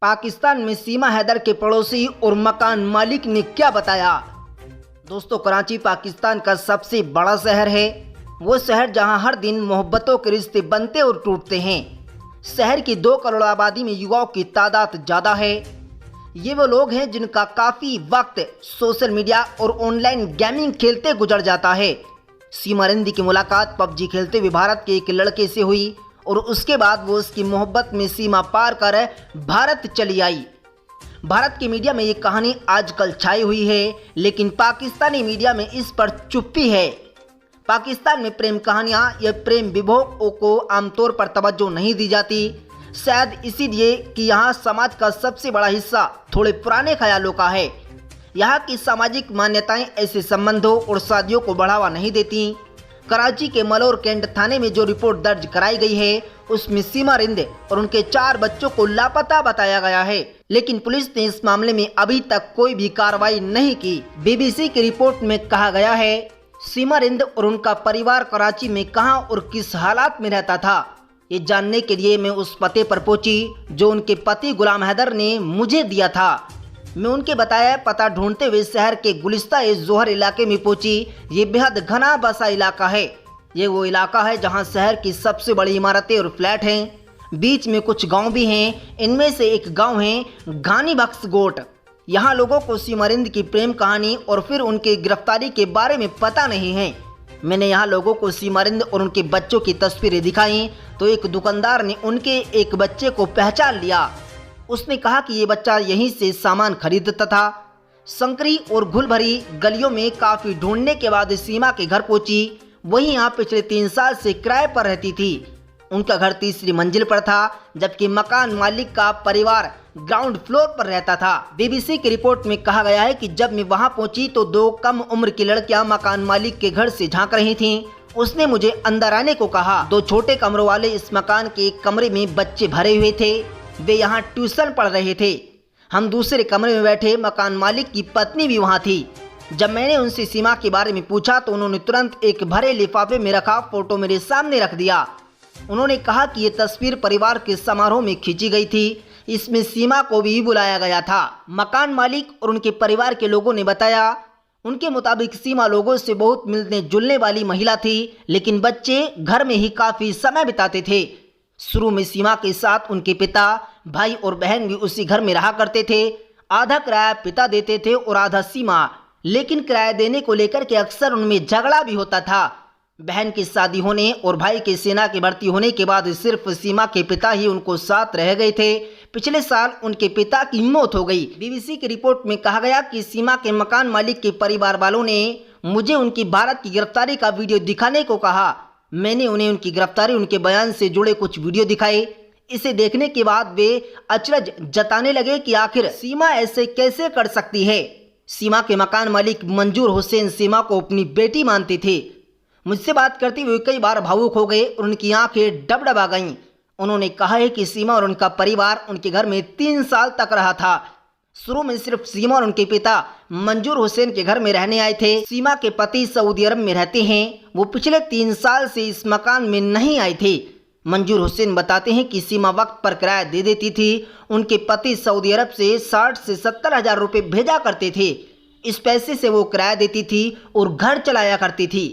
पाकिस्तान में सीमा हैदर के पड़ोसी और मकान मालिक ने क्या बताया। दोस्तों, कराची पाकिस्तान का सबसे बड़ा शहर है। वो शहर जहां हर दिन मोहब्बतों के रिश्ते बनते और टूटते हैं। शहर की 2 करोड़ आबादी में युवाओं की तादाद ज़्यादा है। ये वो लोग हैं जिनका काफ़ी वक्त सोशल मीडिया और ऑनलाइन गेमिंग खेलते गुजर जाता है। सीमा रिंद की मुलाकात पबजी खेलते हुए भारत के एक लड़के से हुई और उसके बाद वो उसकी मोहब्बत में सीमा पार कर भारत चली आई। भारत की मीडिया में ये कहानी आजकल छाई हुई है, लेकिन पाकिस्तानी मीडिया में इस पर चुप्पी है। पाकिस्तान में प्रेम कहानियां या प्रेम विभोगों को आमतौर पर तवज्जो नहीं दी जाती, शायद इसीलिए कि यहाँ समाज का सबसे बड़ा हिस्सा थोड़े पुराने ख्यालों का है। यहाँ की सामाजिक मान्यताएं ऐसे संबंधों और शादियों को बढ़ावा नहीं देती। कराची के मलोर कैंट थाने में जो रिपोर्ट दर्ज कराई गई है, उसमें सीमा रिंद और उनके 4 बच्चों को लापता बताया गया है, लेकिन पुलिस ने इस मामले में अभी तक कोई भी कार्रवाई नहीं की। बीबीसी की रिपोर्ट में कहा गया है, सीमा रिंद और उनका परिवार कराची में कहां और किस हालात में रहता था, ये जानने के लिए मैं उस पते पर पहुंची जो उनके पति गुलाम हैदर ने मुझे दिया था। मैं उनके बताया पता ढूंढते हुए शहर के गुलिस्ता जोहर इलाके में पहुंची। ये बेहद घना बसा इलाका है। ये वो इलाका है जहां शहर की सबसे बड़ी इमारतें और फ्लैट हैं। बीच में कुछ गांव भी हैं। इनमें से एक गांव है घानी बख्श गोट। यहाँ लोगों को सीमा रिंद की प्रेम कहानी और फिर उनकी गिरफ्तारी के बारे में पता नहीं है। मैंने यहाँ लोगों को सीमा रिंद और उनके बच्चों की तस्वीरें दिखाई तो एक दुकानदार ने उनके एक बच्चे को पहचान लिया। उसने कहा कि ये बच्चा यहीं से सामान खरीदता था। संकरी और घुल भरी गलियों में काफ़ी ढूंढने के बाद सीमा के घर पहुंची। वहीं यहाँ पिछले 3 साल से किराए पर रहती थी। उनका घर 3री मंजिल पर था, जबकि मकान मालिक का परिवार ग्राउंड फ्लोर पर रहता था। बीबीसी की रिपोर्ट में कहा गया है कि जब मैं वहां पहुंची तो 2 कम उम्र की लड़कियां मकान मालिक के घर से झांक रही थीं। उसने मुझे अंदर आने को कहा। 2 छोटे कमरों वाले इस मकान के एक कमरे में बच्चे भरे हुए थे। वे यहाँ ट्यूशन पढ़ रहे थे। हम दूसरे कमरे में बैठे। मकान मालिक की पत्नी भी वहाँ थी। जब मैंने उनसे सीमा के बारे में पूछा तो उन्होंने तुरंत एक भरे लिफाफे में रखा फोटो मेरे सामने रख दिया। उन्होंने कहा कि ये तस्वीर परिवार के समारोह में खींची गई थी। इसमें सीमा को भी बुलाया गया था। मकान मालिक और उनके परिवार के लोगों ने बताया, उनके मुताबिक सीमा लोगों से बहुत मिलने जुलने वाली महिला थी, लेकिन बच्चे घर में ही काफ़ी समय बिताते थे। शुरू में सीमा के साथ उनके पिता, भाई और बहन भी उसी घर में रहा करते थे। आधा किराया पिता देते थे और आधा सीमा, लेकिन किराया देने को लेकर के अक्सर उनमें झगड़ा भी होता था। बहन की शादी होने और भाई के सेना की भर्ती होने के बाद सिर्फ सीमा के पिता ही उनको साथ रह गए थे। पिछले साल उनके पिता की मौत हो गई। बीबीसी की रिपोर्ट में कहा गया कि सीमा के मकान मालिक के परिवार वालों ने मुझे उनकी भारत की गिरफ्तारी का वीडियो दिखाने को कहा। मैंने उन्हें उनकी गिरफ्तारी उनके बयान से जुड़े कुछ वीडियो दिखाए। इसे देखने के बाद वे अचरज जताने लगे कि आखिर सीमा ऐसे कैसे कर सकती है। सीमा के मकान मालिक मंजूर हुसैन सीमा को अपनी बेटी मानते थे। मुझसे बात करते हुए कई बार भावुक हो गए और उनकी आंखें डबडबा गईं। उन्होंने कहा है कि सीमा और उनका परिवार उनके घर में 3 साल तक रहा था। शुरू में सिर्फ सीमा और उनके पिता मंजूर हुसैन के घर में रहने आए थे। सीमा के पति सऊदी अरब में रहते हैं। वो पिछले 3 साल से इस मकान में नहीं आए थे। मंजूर हुसैन बताते हैं कि सीमा वक्त पर किराया दे देती थी। उनके पति सऊदी अरब से 60 से 70 हज़ार रुपये भेजा करते थे। इस पैसे से वो किराया देती थी और घर चलाया करती थी।